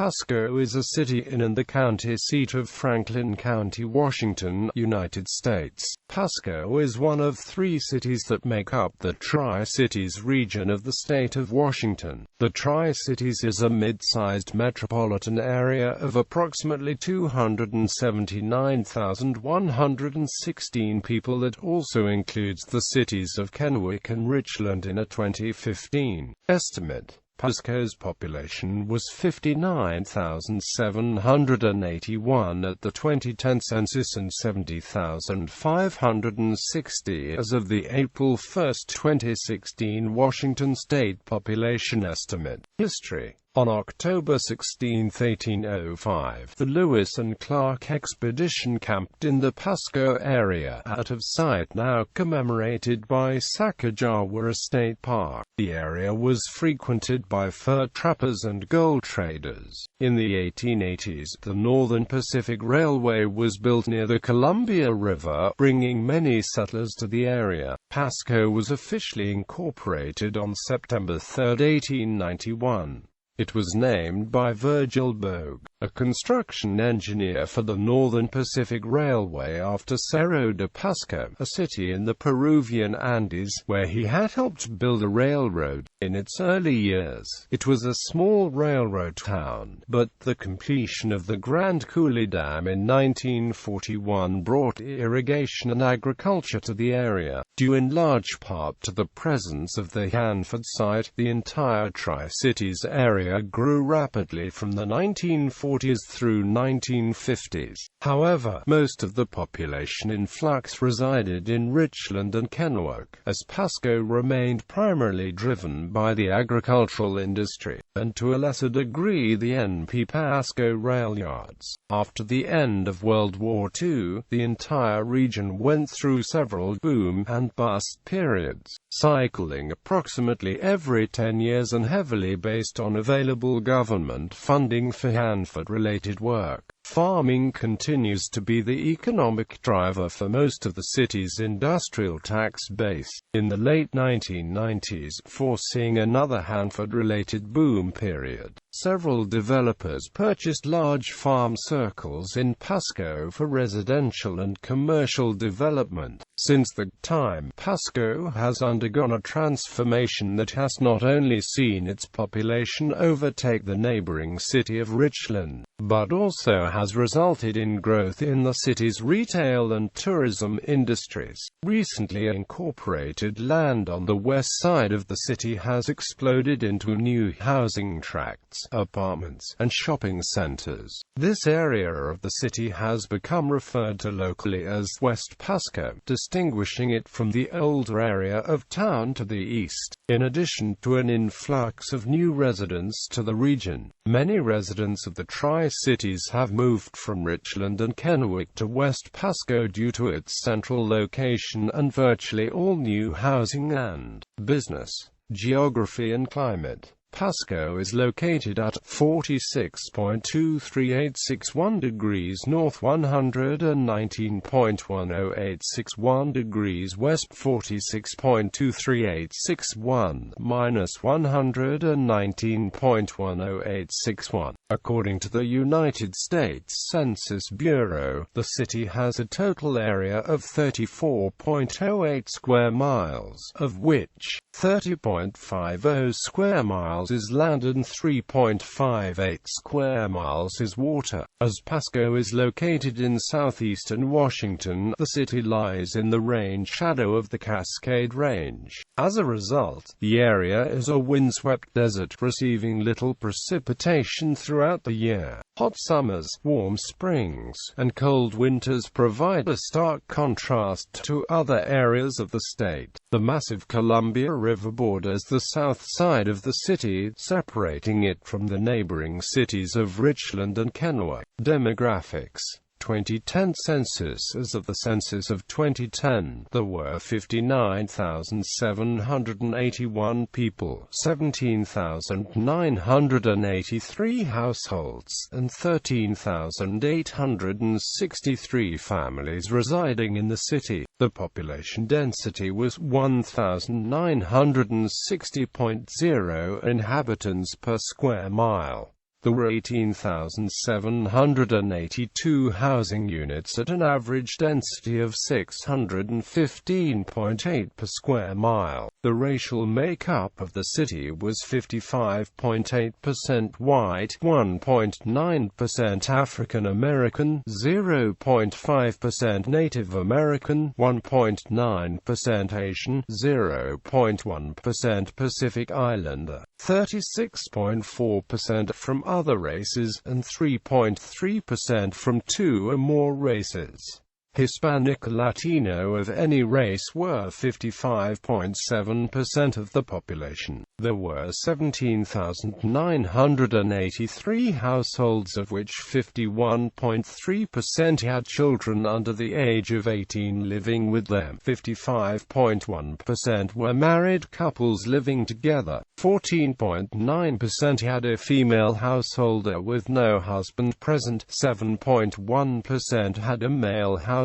Pasco is a city in and the county seat of Franklin County, Washington, United States. Pasco is one of three cities that make up the Tri-Cities region of the state of Washington. The Tri-Cities is a mid-sized metropolitan area of approximately 279,116 people that also includes the cities of Kennewick and Richland in a 2015 estimate. Pasco's population was 59,781 at the 2010 census and 70,560 as of the April 1, 2016 Washington State Population Estimate. History. On October 16, 1805, the Lewis and Clark expedition camped in the Pasco area, out of sight now commemorated by Sacagawea State Park. The area was frequented by fur trappers and gold traders. In the 1880s, the Northern Pacific Railway was built near the Columbia River, bringing many settlers to the area. Pasco was officially incorporated on September 3, 1891. It was named by Virgil Bogue, a construction engineer for the Northern Pacific Railway, after Cerro de Pasco, a city in the Peruvian Andes, where he had helped build a railroad. In its early years, it was a small railroad town, but the completion of the Grand Coulee Dam in 1941 brought irrigation and agriculture to the area. Due in large part to the presence of the Hanford site, the entire Tri-Cities area grew rapidly from the 1940s through 1950s. However, most of the population influx resided in Richland and Kennewick, as Pasco remained primarily driven by the agricultural industry, and to a lesser degree the N.P. Pasco rail yards. After the end of World War II, the entire region went through several boom and bust periods, cycling approximately every 10 years and heavily based on available government funding for Hanford-related work. Farming continues to be the economic driver for most of the city's industrial tax base. In the late 1990s, foreseeing another Hanford-related boom period, several developers purchased large farm circles in Pasco for residential and commercial development. Since that time, Pasco has undergone a transformation that has not only seen its population overtake the neighboring city of Richland, but also has resulted in growth in the city's retail and tourism industries. Recently incorporated land on the west side of the city has exploded into new housing tracts, apartments, and shopping centers. This area of the city has become referred to locally as West Pasco, distinguishing it from the older area of town to the east. In addition to an influx of new residents to the region, many residents of the Tri-Cities have moved from Richland and Kennewick to West Pasco due to its central location and virtually all new housing and business. Geography and climate. Pasco is located at 46.23861 degrees north, 119.10861 degrees west, 46.23861 minus 119.10861. According to the United States Census Bureau, the city has a total area of 34.08 square miles, of which 30.50 square miles is land and 3.58 square miles is water. As Pasco is located in southeastern Washington, the city lies in the rain shadow of the Cascade Range. As a result, the area is a windswept desert, receiving little precipitation throughout the year. Hot summers, warm springs, and cold winters provide a stark contrast to other areas of the state. The massive Columbia River borders the south side of the city, separating it from the neighboring cities of Richland and Kennewick. Demographics. 2010 census. As of the census of 2010, there were 59,781 people, 17,983 households, and 13,863 families residing in the city. The population density was 1,960.0 inhabitants per square mile. There were 18,782 housing units at an average density of 615.8 per square mile. The racial makeup of the city was 55.8% white, 1.9% African American, 0.5% Native American, 1.9% Asian, 0.1% Pacific Islander, 36.4% from other races, and 3.3% from two or more races. Hispanic Latino of any race were 55.7% of the population. There were 17,983 households, of which 51.3% had children under the age of 18 living with them. 55.1% were married couples living together. 14.9% had a female householder with no husband present. 7.1% had a male householder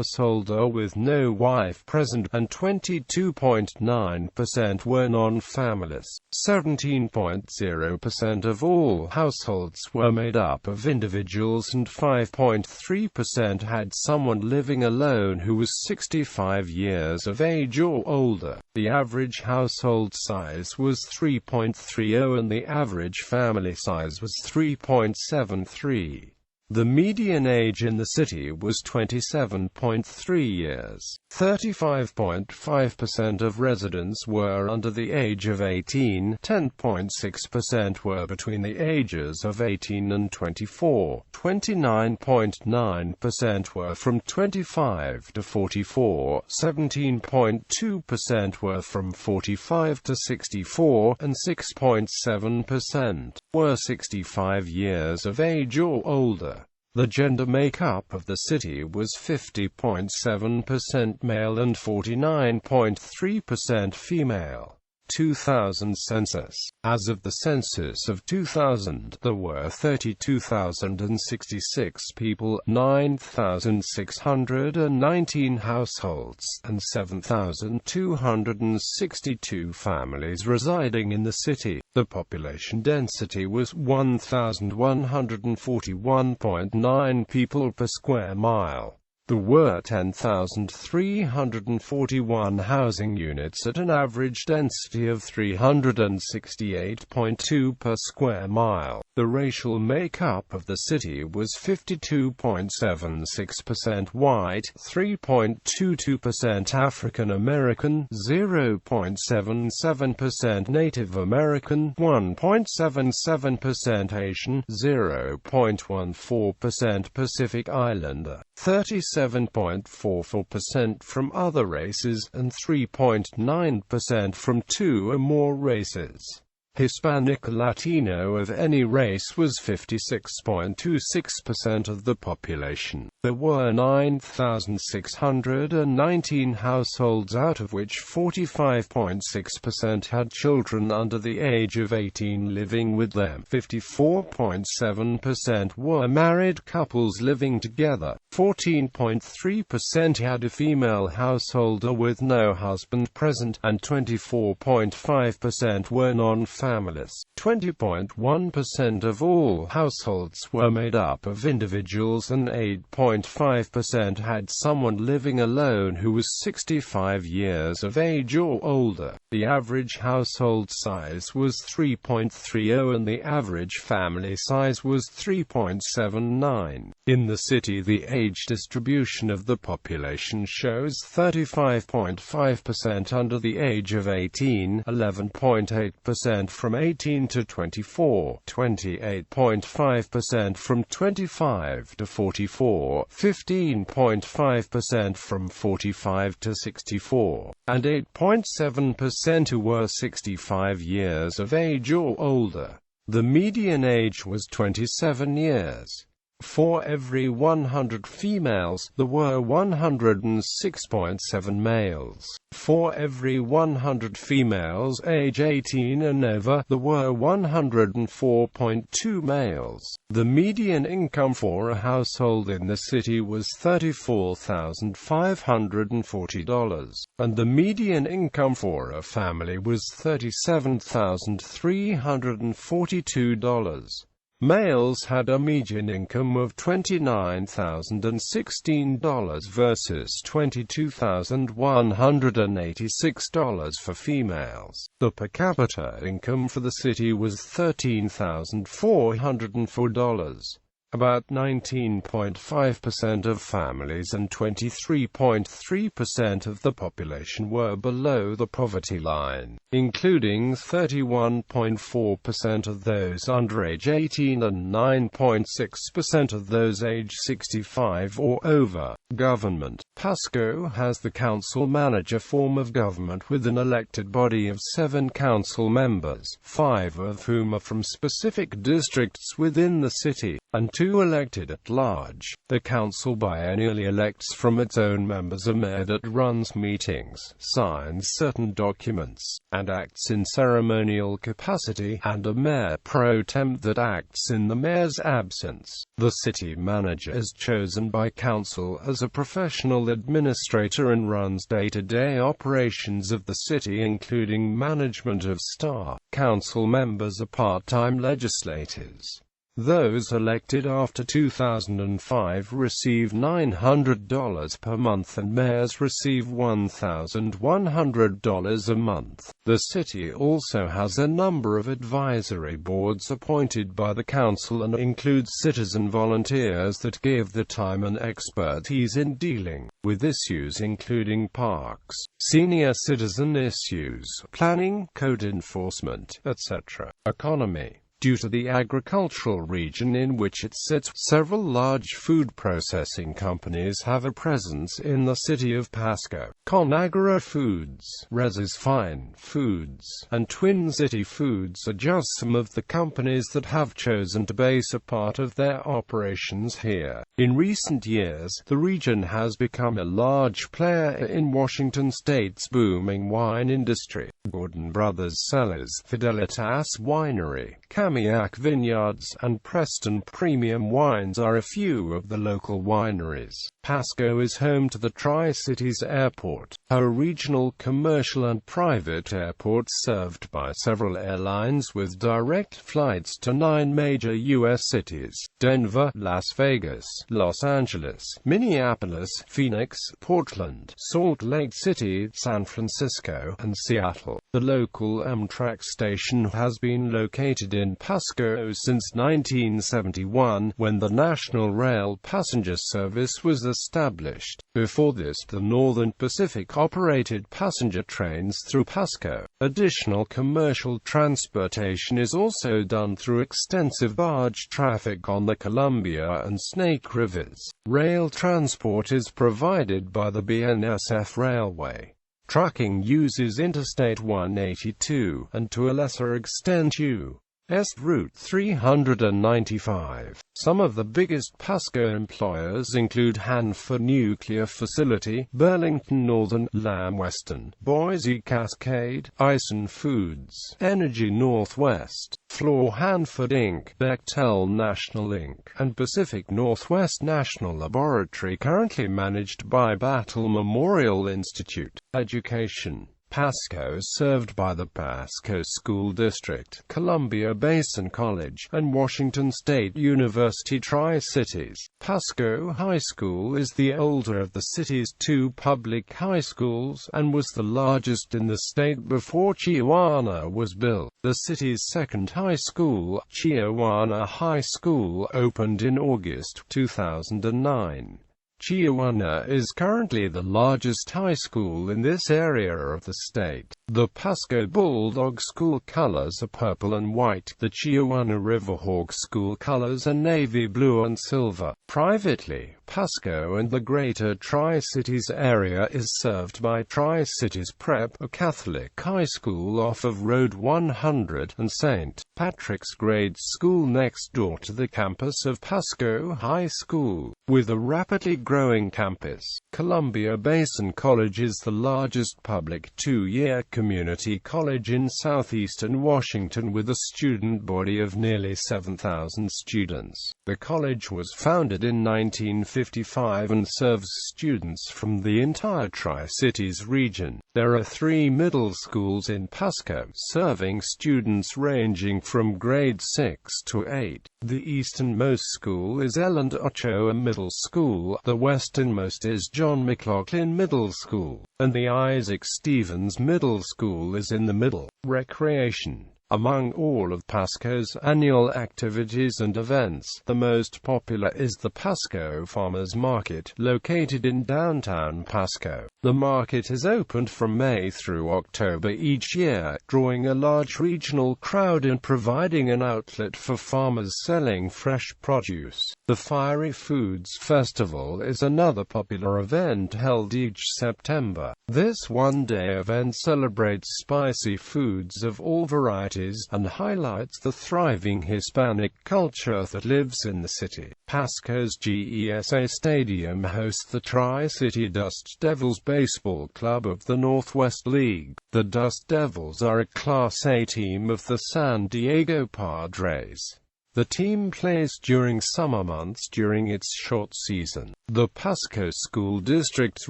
with no wife present, and 22.9% were non-families. 17.0% of all households were made up of individuals, and 5.3% had someone living alone who was 65 years of age or older. The average household size was 3.30 and the average family size was 3.73. The median age in the city was 27.3 years. 35.5% of residents were under the age of 18, 10.6% were between the ages of 18 and 24, 29.9% were from 25 to 44, 17.2% were from 45 to 64, and 6.7% were 65 years of age or older. The gender makeup of the city was 50.7% male and 49.3% female. 2000 census. As of the census of 2000, there were 32,066 people, 9,619 households, and 7,262 families residing in the city. The population density was 1,141.9 people per square mile. There were 10,341 housing units at an average density of 368.2 per square mile. The racial makeup of the city was 52.76% white, 3.22% African American, 0.77% Native American, 1.77% Asian, 0.14% Pacific Islander, 37.44% from other races, and 3.9% from two or more races. Hispanic Latino of any race was 56.26% of the population. There were 9,619 households, out of which 45.6% had children under the age of 18 living with them. 54.7% were married couples living together. 14.3% had a female householder with no husband present, and 24.5% were non-families. 20.1% of all households were made up of individuals, and 8.5% had someone living alone who was 65 years of age or older. The average household size was 3.30 and the average family size was 3.79. In the city, the age distribution of the population shows 35.5% under the age of 18, 11.8% from 18 to 24, 28.5% from 25 to 44, 15.5% from 45 to 64, and 8.7% who were 65 years of age or older. The median age was 27 years. For every 100 females, there were 106.7 males. For every 100 females age 18 and over, there were 104.2 males. The median income for a household in the city was $34,540, and the median income for a family was $37,342. Males had a median income of $29,016 versus $22,186 for females. The per capita income for the city was $13,404. About 19.5% of families and 23.3% of the population were below the poverty line, including 31.4% of those under age 18 and 9.6% of those age 65 or over. Government. Pasco has the council-manager form of government with an elected body of 7 council members, 5 of whom are from specific districts within the city, and 2 elected at large. The council biennially elects from its own members a mayor that runs meetings, signs certain documents, and acts in ceremonial capacity, and a mayor pro tem that acts in the mayor's absence. The city manager is chosen by council as a professional administrator and runs day-to-day operations of the city, including management of staff. Council members are part-time legislators. Those elected after 2005 receive $900 per month and mayors receive $1,100 a month. The city also has a number of advisory boards appointed by the council and includes citizen volunteers that give their time and expertise in dealing with issues including parks, senior citizen issues, planning, code enforcement, etc. Economy. Due to the agricultural region in which it sits, several large food processing companies have a presence in the city of Pasco. Conagra Foods, Rez's Fine Foods, and Twin City Foods are just some of the companies that have chosen to base a part of their operations here. In recent years, the region has become a large player in Washington State's booming wine industry. Gordon Brothers Cellars, Fidelitas Winery, Kamiak Vineyards, and Preston Premium Wines are a few of the local wineries. Pasco is home to the Tri-Cities Airport, a regional commercial and private airport served by several airlines with direct flights to 9 major U.S. cities: Denver, Las Vegas, Los Angeles, Minneapolis, Phoenix, Portland, Salt Lake City, San Francisco, and Seattle. The local Amtrak station has been located in Pasco since 1971, when the National Rail passenger service was established. Before this, the Northern Pacific operated passenger trains through Pasco. Additional commercial transportation is also done through extensive barge traffic on the Columbia and Snake Rivers. Rail transport is provided by the BNSF Railway. Trucking uses Interstate 182, and to a lesser extent U.S. Route 395. Some of the biggest Pasco employers include Hanford Nuclear Facility, Burlington Northern, Lamb Weston, Boise Cascade, Ison Foods, Energy Northwest, Floor Hanford Inc., Bechtel National Inc., and Pacific Northwest National Laboratory, currently managed by Battle Memorial Institute. Education. Pasco is served by the Pasco School District, Columbia Basin College, and Washington State University Tri-Cities. Pasco High School is the older of the city's 2 public high schools, and was the largest in the state before Chiawana was built. The city's second high school, Chiawana High School, opened in August 2009. Chiawana is currently the largest high school in this area of the state. The Pasco Bulldog school colors are purple and white. The Chiawana Riverhawk school colors are navy blue and silver. Privately, Pasco and the greater Tri-Cities area is served by Tri-Cities Prep, a Catholic high school off of Road 100, and St. Patrick's Grade School next door to the campus of Pasco High School. With a rapidly growing campus, Columbia Basin College is the largest public 2-year community college in southeastern Washington with a student body of nearly 7,000 students. The college was founded in 1950 55 and serves students from the entire Tri-Cities region. There are 3 middle schools in Pasco, serving students ranging from grade 6 to 8. The easternmost school is Ellen Ochoa Middle School, the westernmost is John McLaughlin Middle School, and the Isaac Stevens Middle School is in the middle. Recreation. Among all of Pasco's annual activities and events, the most popular is the Pasco Farmers Market, located in downtown Pasco. The market is opened from May through October each year, drawing a large regional crowd and providing an outlet for farmers selling fresh produce. The Fiery Foods Festival is another popular event held each September. This one-day event celebrates spicy foods of all varieties and highlights the thriving Hispanic culture that lives in the city. Pasco's GESA Stadium hosts the Tri-City Dust Devils Baseball Club of the Northwest League. The Dust Devils are a Class A team of the San Diego Padres. The team plays during summer months during its short season. The Pasco School District's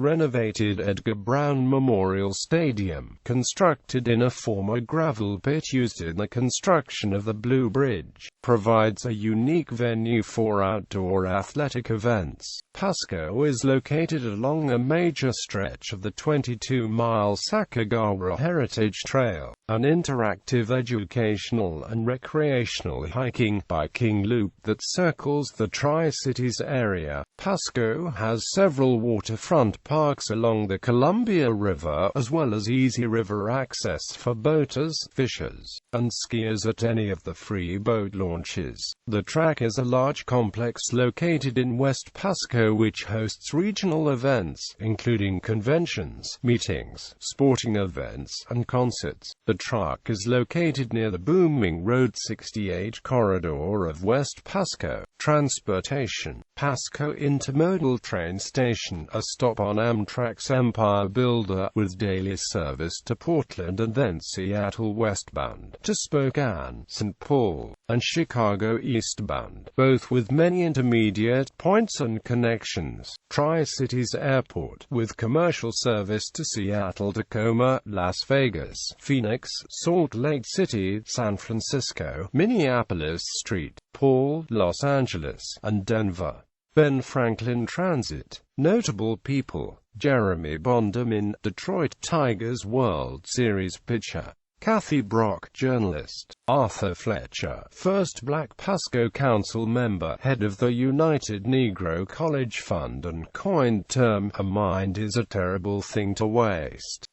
renovated Edgar Brown Memorial Stadium, constructed in a former gravel pit used in the construction of the Blue Bridge, provides a unique venue for outdoor athletic events. Pasco is located along a major stretch of the 22-mile Sacagawea Heritage Trail, an interactive educational and recreational hiking, biking loop that circles the Tri-Cities area. Pasco has several waterfront parks along the Columbia River, as well as easy river access for boaters, fishers, and skiers at any of the free boat launches. The track is a large complex located in West Pasco which hosts regional events, including conventions, meetings, sporting events, and concerts. The track is located near the booming Road 68 corridor of West Pasco. Transportation. Pasco Intermodal Train Station, a stop on Amtrak's Empire Builder, with daily service to Portland and then Seattle westbound, to Spokane, St. Paul, and Chicago eastbound, both with many intermediate points and connections. Tri-Cities Airport, with commercial service to Seattle, Tacoma, Las Vegas, Phoenix, Salt Lake City, San Francisco, Minneapolis, St. Paul, Los Angeles, and Denver. Ben Franklin Transit. Notable people: Jeremy Bonderman, Detroit Tigers World Series pitcher; Kathy Brock, journalist; Arthur Fletcher, first Black Pasco Council member, head of the United Negro College Fund, and coined term, "A mind is a terrible thing to waste."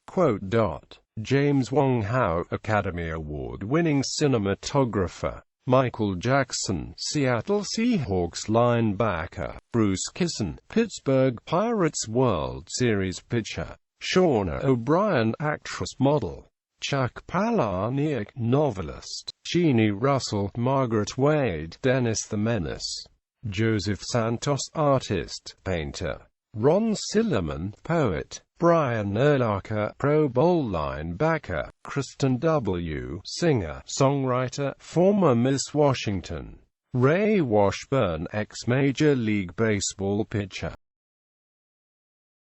James Wong Howe, Academy Award-winning cinematographer; Michael Jackson, Seattle Seahawks linebacker; Bruce Kison, Pittsburgh Pirates World Series pitcher; Shauna O'Brien, actress, model; Chuck Palahniuk, novelist; Jeannie Russell, Margaret Wade, Dennis the Menace; Joseph Santos, artist, painter; Ron Silliman, poet; Brian Urlacher, Pro Bowl linebacker; Kristen W., singer, songwriter, former Miss Washington; Ray Washburn, ex-Major League Baseball pitcher.